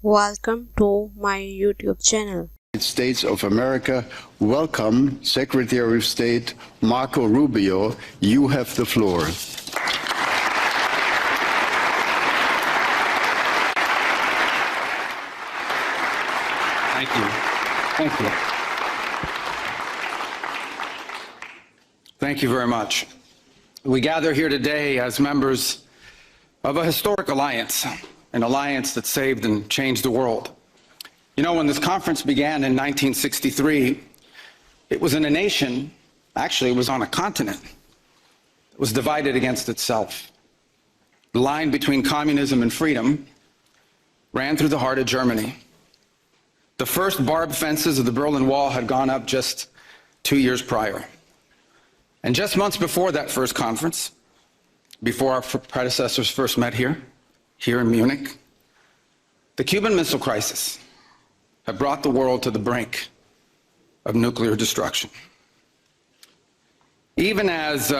Welcome to my YouTube channel. United States of America, welcome Secretary of State Marco Rubio. You have the floor. Thank you. Thank you. Thank you very much. We gather here today as members of a historic alliance, an alliance that saved and changed the world. You know, when this conference began in 1963, it was in a nation, actually it was on a continent, that was divided against itself. The line between communism and freedom ran through the heart of Germany. The first barbed fences of the Berlin Wall had gone up just 2 years prior. And just months before that first conference, before our predecessors first met here in Munich, the Cuban Missile Crisis had brought the world to the brink of nuclear destruction. Even as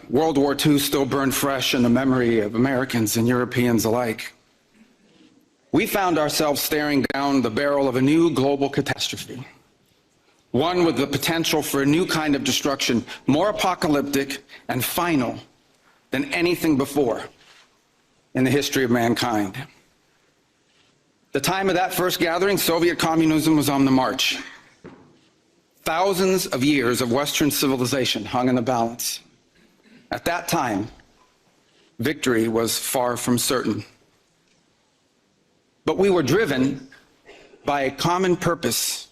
World War II still burned fresh in the memory of Americans and Europeans alike, we found ourselves staring down the barrel of a new global catastrophe, one with the potential for a new kind of destruction, more apocalyptic and final than anything before in the history of mankind. The time of that first gathering, Soviet communism was on the march. Thousands of years of Western civilization hung in the balance. At that time, victory was far from certain. But we were driven by a common purpose.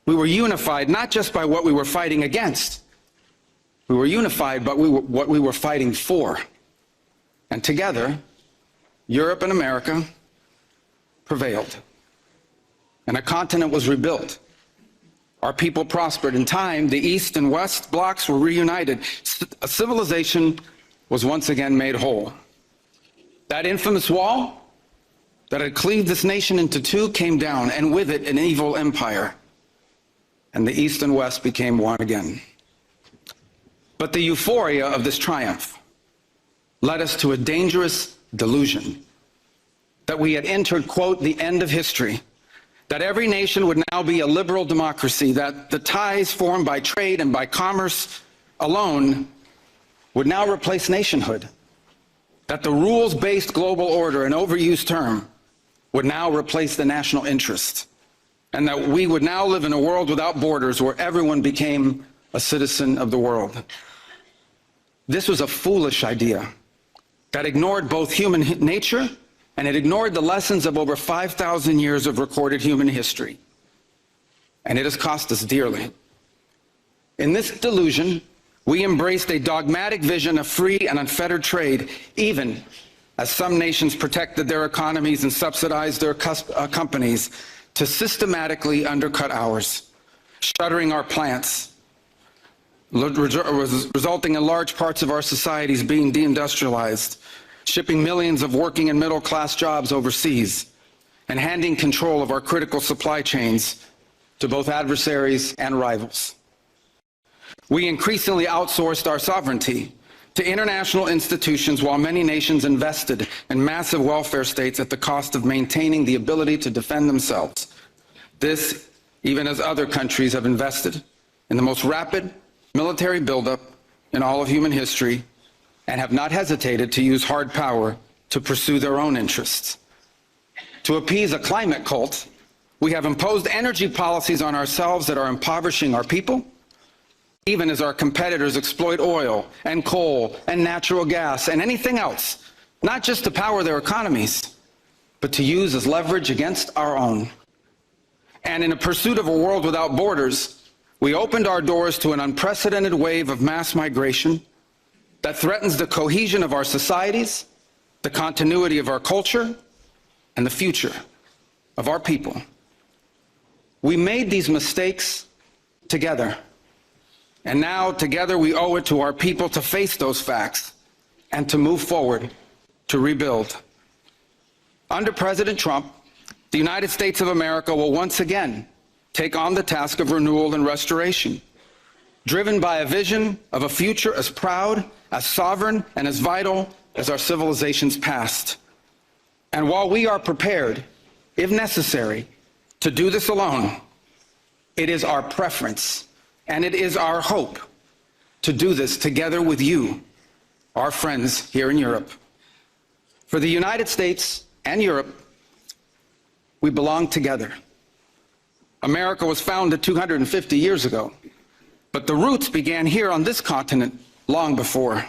We were unified not just by what we were fighting against. We were unified by what we were fighting for. And together, Europe and America prevailed. And a continent was rebuilt. Our people prospered. In time, the East and West blocks were reunited. A civilization was once again made whole. That infamous wall that had cleaved this nation into two came down, and with it an evil empire. And the East and West became one again. But the euphoria of this triumph led us to a dangerous delusion that we had entered, quote, the end of history, that every nation would now be a liberal democracy, that the ties formed by trade and by commerce alone would now replace nationhood, that the rules-based global order, an overused term, would now replace the national interest, and that we would now live in a world without borders where everyone became a citizen of the world. This was a foolish idea that ignored both human nature and it ignored the lessons of over 5,000 years of recorded human history. And it has cost us dearly. In this delusion, we embraced a dogmatic vision of free and unfettered trade, even as some nations protected their economies and subsidized their companies to systematically undercut ours, shuttering our plants, resulting in large parts of our societies being deindustrialized, shipping millions of working and middle-class jobs overseas, and handing control of our critical supply chains to both adversaries and rivals. We increasingly outsourced our sovereignty to international institutions while many nations invested in massive welfare states at the cost of maintaining the ability to defend themselves. This, even as other countries have invested in the most rapid military buildup in all of human history and have not hesitated to use hard power to pursue their own interests. To appease a climate cult, we have imposed energy policies on ourselves that are impoverishing our people, even as our competitors exploit oil and coal and natural gas and anything else, not just to power their economies, but to use as leverage against our own. And in a pursuit of a world without borders, we opened our doors to an unprecedented wave of mass migration that threatens the cohesion of our societies, the continuity of our culture, and the future of our people. We made these mistakes together. And now, together, we owe it to our people to face those facts and to move forward, to rebuild. Under President Trump, the United States of America will once again take on the task of renewal and restoration, driven by a vision of a future as proud, as sovereign, and as vital as our civilization's past. And while we are prepared if necessary, to do this alone, it is our preference and it is our hope to do this together with you, our friends here in Europe. For the United States and Europe, we belong together. America was founded 250 years ago, but the roots began here on this continent long before.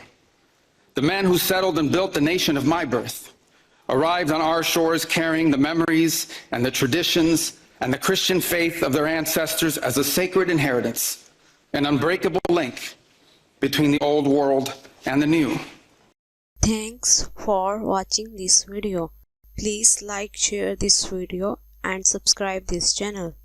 The men who settled and built the nation of my birth arrived on our shores carrying the memories and the traditions and the Christian faith of their ancestors as a sacred inheritance, an unbreakable link between the old world and the new. Thanks for watching this video. Please like, share this video and subscribe this channel.